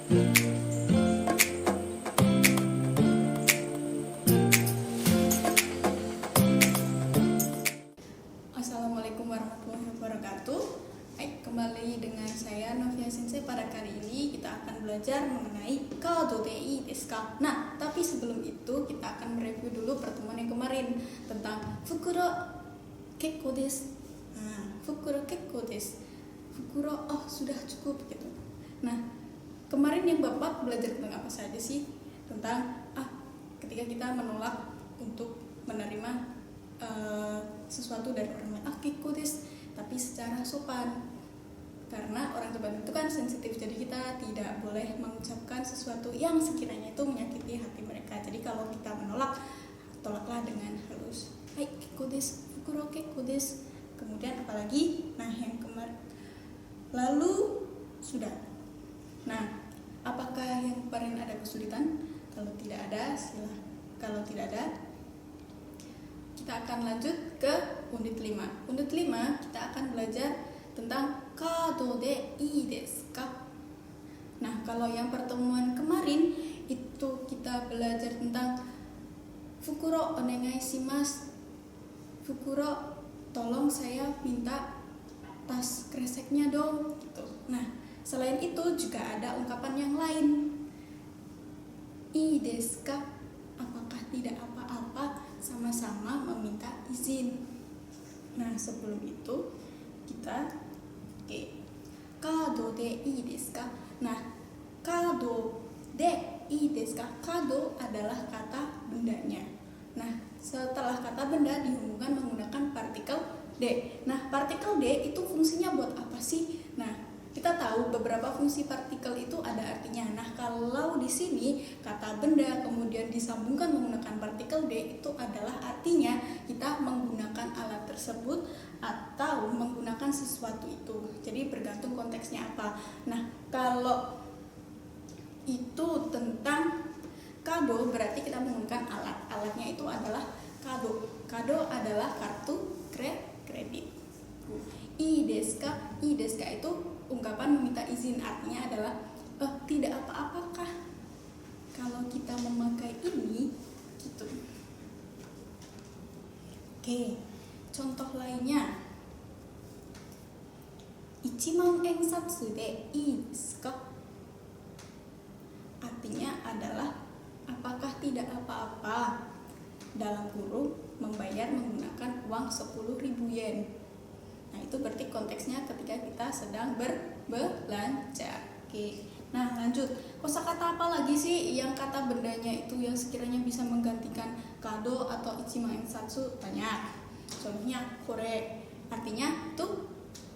Assalamualaikum warahmatullahi wabarakatuh. Kembali dengan saya Novia Sensei. Pada kali ini kita akan belajar mengenai kado dei desu ka. Nah, tapi sebelum itu kita akan mereview dulu pertemuan yang kemarin tentang fukuro kekko desu. Nah, fukuro kekko desu. Fukuro, oh sudah cukup gitu. Nah, kemarin yang Bapak belajar tentang apa saja sih? Tentang ketika kita menolak untuk menerima sesuatu dari orang lain, kekko desu, tapi secara sopan. Karena orang Jepang itu kan sensitif, jadi kita tidak boleh mengucapkan sesuatu yang sekiranya itu menyakiti hati mereka. Jadi kalau kita menolak, tolaklah dengan halus. Hai, kekko desu, fukuro kekko desu. Kemudian apalagi? Nah, yang kemarin lalu sudah. Nah, apakah yang kemarin ada kesulitan? Kalau tidak ada, kalau tidak ada, kita akan lanjut ke unit 5. Unit 5 kita akan belajar tentang kado de ii desu ka. Nah, kalau yang pertemuan kemarin itu kita belajar tentang fukuro onegai shimasu. Fukuro, tolong saya minta tas kreseknya dong gitu. Nah, selain itu juga ada ungkapan yang lain. Ii desu ka? Apakah tidak apa-apa? Sama-sama meminta izin. Nah, sebelum itu kita kado de ii desu ka? Nah, kado de ii desu ka? Kado adalah kata bendanya. Nah, setelah kata benda dihubungkan menggunakan partikel de. Nah, partikel de itu fungsinya buat apa sih? Nah, kita tahu beberapa fungsi partikel itu ada artinya. Nah, kalau di sini kata benda kemudian disambungkan menggunakan partikel D, itu adalah artinya kita menggunakan alat tersebut atau menggunakan sesuatu itu. Jadi bergantung konteksnya apa. Nah, kalau itu tentang kado berarti kita menggunakan alat. Alatnya itu adalah kado. Kado adalah kartu kredit. Ii desu ka? Ii desu ka itu ungkapan meminta izin, artinya adalah tidak apa-apakah kalau kita memakai ini gitu. Oke, contoh lainnya. Ichiman ensatsu de ii desu ka? Artinya adalah apakah tidak apa-apa dalam kurung membayar menggunakan uang 10.000 yen. Nah, itu berarti konteksnya ketika kita sedang berbelanja. Oke. Nah, lanjut. Kosakata apa lagi sih yang kata bendanya itu yang sekiranya bisa menggantikan kado atau ichiman ensatsu? Banyak. Contohnya kore, artinya tuh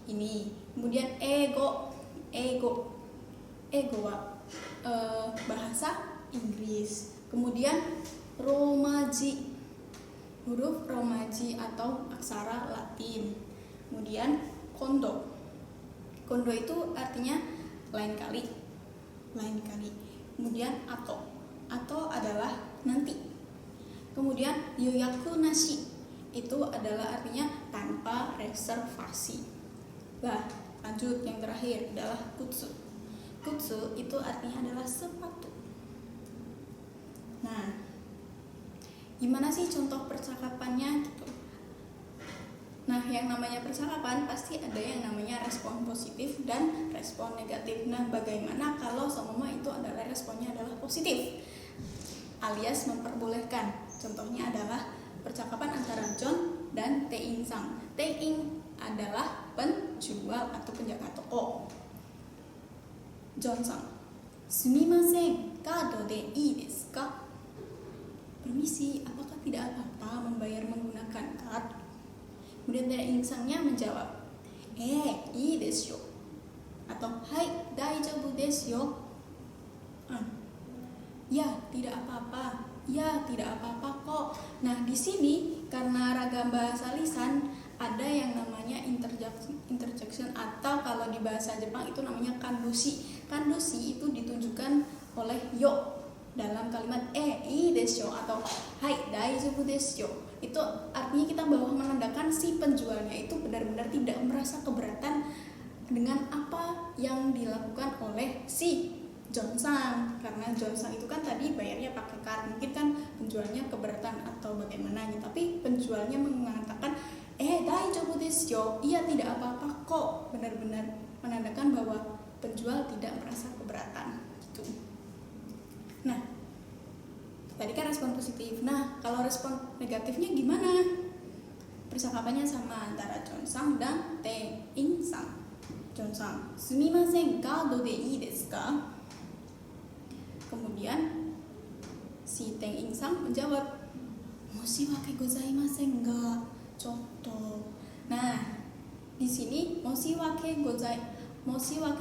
ini. Kemudian ego bahasa Inggris. Kemudian romaji, huruf romaji atau aksara Latin. Kemudian kondo itu artinya lain kali. Kemudian ato adalah nanti. Kemudian yoyaku nashi itu adalah artinya tanpa reservasi. Lanjut, yang terakhir adalah kutsu itu artinya adalah sepatu. Nah, gimana sih contoh percakapannya gitu? Nah, yang namanya percakapan pasti ada yang namanya respon positif dan respon negatif. Nah, bagaimana kalau seumpama itu adalah responnya adalah positif alias memperbolehkan? Contohnya adalah percakapan antara John dan Tein Sang. Tein adalah penjual atau penjaga toko. John Sang, sumimasen, kado de ii desu ka? Permisi, apakah tidak apa-apa membayar menggunakan kartu? Kemudian Tein Sangnya menjawab, ii desu yo. Atau, hai, daijoubu desu yo. Ya, tidak apa-apa. Ya, tidak apa-apa kok. Nah, di sini karena ragam bahasa lisan ada yang namanya interjection atau kalau di bahasa Jepang itu namanya kandoshi. Kandoshi itu ditunjukkan oleh yo dalam kalimat ii desu yo atau hai, daijoubu desu yo. Itu artinya kita bahwa menandakan si penjualnya itu benar-benar tidak merasa keberatan dengan apa yang dilakukan oleh si Jonsang, karena Jonsang itu kan tadi bayarnya pakai card, mungkin kan penjualnya keberatan atau bagaimana gitu, tapi penjualnya mengatakan daijoubu desu yo, iya tidak apa-apa kok, benar-benar menandakan bahwa penjual tidak merasa keberatan gitu. Nah, tadi kan respon positif. Nah, kalau respon negatifnya gimana? Percakapannya sama antara Jonsang dan Teinsang. Jonsang, sumimasen ka, do de ii desu ka? Kemudian si Teinsang menjawab, moshiwake gozaimasen ga, chotto. Nah, di sini moshiwake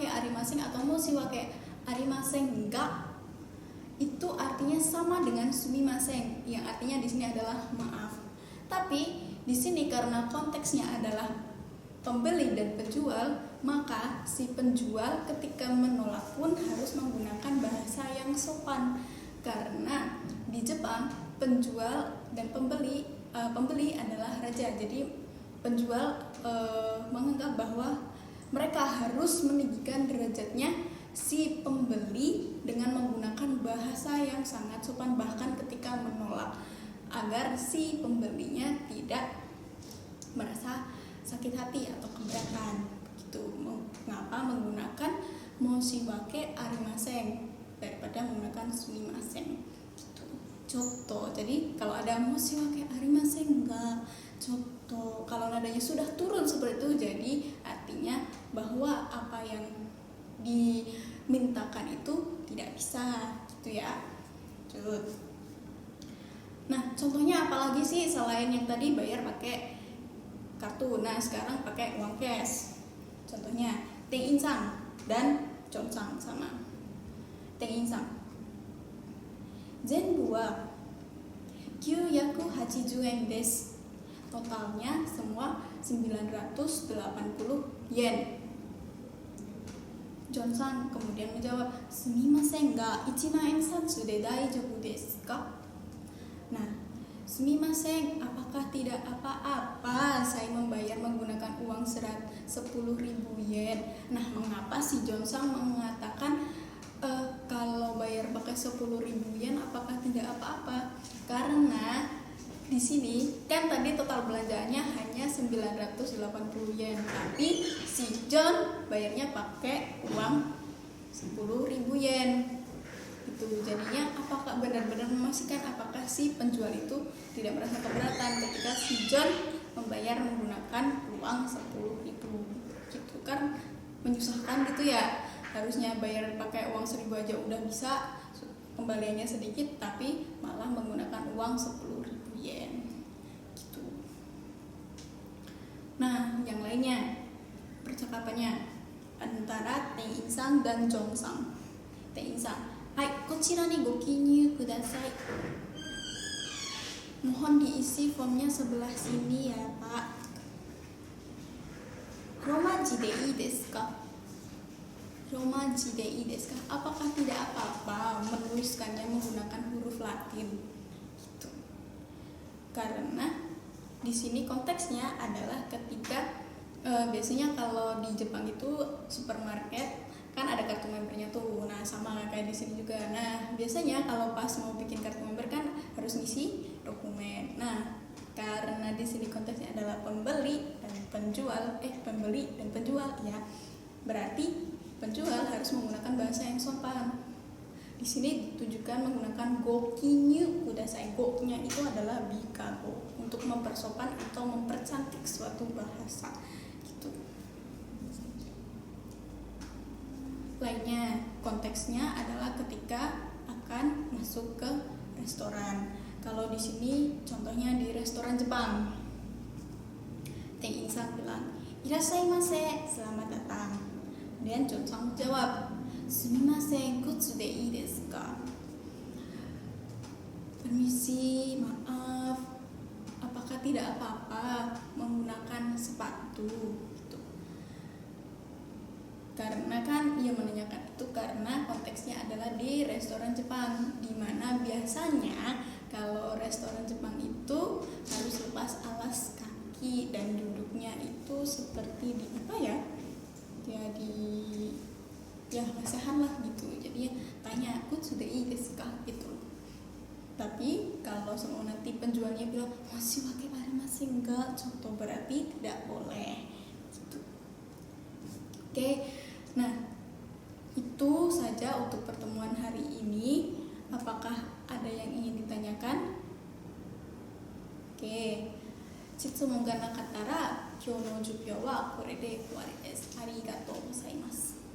arimasen atau moshiwake arimasen ga itu artinya sama dengan sumimasen, yang artinya di sini adalah maaf. Tapi di sini karena konteksnya adalah pembeli dan penjual, maka si penjual ketika menolak pun harus menggunakan bahasa yang sopan. Karena di Jepang penjual dan pembeli adalah raja. Jadi penjual menganggap bahwa mereka harus meninggikan derajatnya si pembeli dengan menggunakan bahasa yang sangat sopan, bahkan ketika menolak, agar si pembelinya tidak merasa sakit hati atau keberatan gitu. Mengapa menggunakan moshiwake arimasen daripada menggunakan sumimasen gitu. Chotto, jadi kalau ada moshiwake arimasen ga chotto, kalau nadanya sudah turun seperti itu, jadi artinya bahwa apa yang dimintakan itu tidak bisa gitu ya. Nah, contohnya apalagi sih selain yang tadi bayar pakai kartu? Nah, sekarang pakai uang cash. Contohnya Teinsang dan Jonsang sama. Teinsang, zenbu wa 980 yen desu. Totalnya semua 980 yen. Jonsang kemudian menjawab, sumimasen ga 1,000 yen satsu de daijoubu desu ka? Nah, sumimasen, apakah tidak apa-apa saya membayar menggunakan uang 10.000 yen? Nah, mengapa si Jonsang mengatakan kalau bayar pakai 10.000 yen apakah tidak apa-apa? Karena di sini kan tadi total belanjaannya hanya 980 yen, tapi si John bayarnya pakai uang 10.000 yen. Itu jadinya apakah benar-benar memastikan apakah si penjual itu tidak merasa keberatan ketika si John membayar menggunakan uang 10.000 gitu kan, menyusahkan gitu ya. Harusnya bayar pakai uang 1.000 aja udah bisa, kembaliannya sedikit, tapi malah menggunakan uang 10.000 yen gitu. Nah, yang lainnya percakapannya antara Teinsang dan Jonsang. Teinsang, hai, kochira ni go kinyu kudasai. Mohon diisi formnya sebelah sini ya, Pak. Romaji de ii desu ka? Romaji de ii desu ka? Apakah tidak apa-apa menuliskannya menggunakan huruf Latin? Gitu. Karena di sini konteksnya adalah ketika biasanya kalau di Jepang itu supermarket kan ada kartu membernya tuh. Nah, sama kayak di sini juga. Nah, biasanya kalau pas mau bikin kartu member kan harus ngisi dokumen. Nah, karena di sini konteksnya adalah pembeli dan penjual, ya. Berarti penjual harus menggunakan bahasa yang sopan. Di sini ditujukan menggunakan go kinyu kudasai. Go-nya itu adalah bikago, untuk mempersopan atau mempercantik suatu bahasa. Gitu. Lainnya, konteksnya adalah ketika akan masuk ke restoran. Kalau di sini contohnya di restoran Jepang. Teinsang bilang, "Irashaimase," selamat datang. Kemudian Jonsang jawab, "Sumimasen, kutsu de ii desu ka?" Permisi, maaf, apakah tidak apa-apa menggunakan sepatu? Gitu. Karena kan ia menanyakan itu karena konteksnya adalah di restoran Jepang, di mana biasanya kalau restoran Jepang itu harus lepas alas kaki dan duduknya itu seperti di apa ya? Ya di ya lesehan lah gitu, jadinya tanya kutsudei desu ka gitu. Tapi kalau semua nanti penjualnya bilang masih pakai air masih enggak, contoh berarti tidak boleh gitu. Oke, nah itu saja untuk pertemuan hari ini. Apakah ada yang ingin ditanyakan? Oke, Chitsumonga nakatara kyou no jubyo wa korede kuwari desu. Arigatou gozaimasu.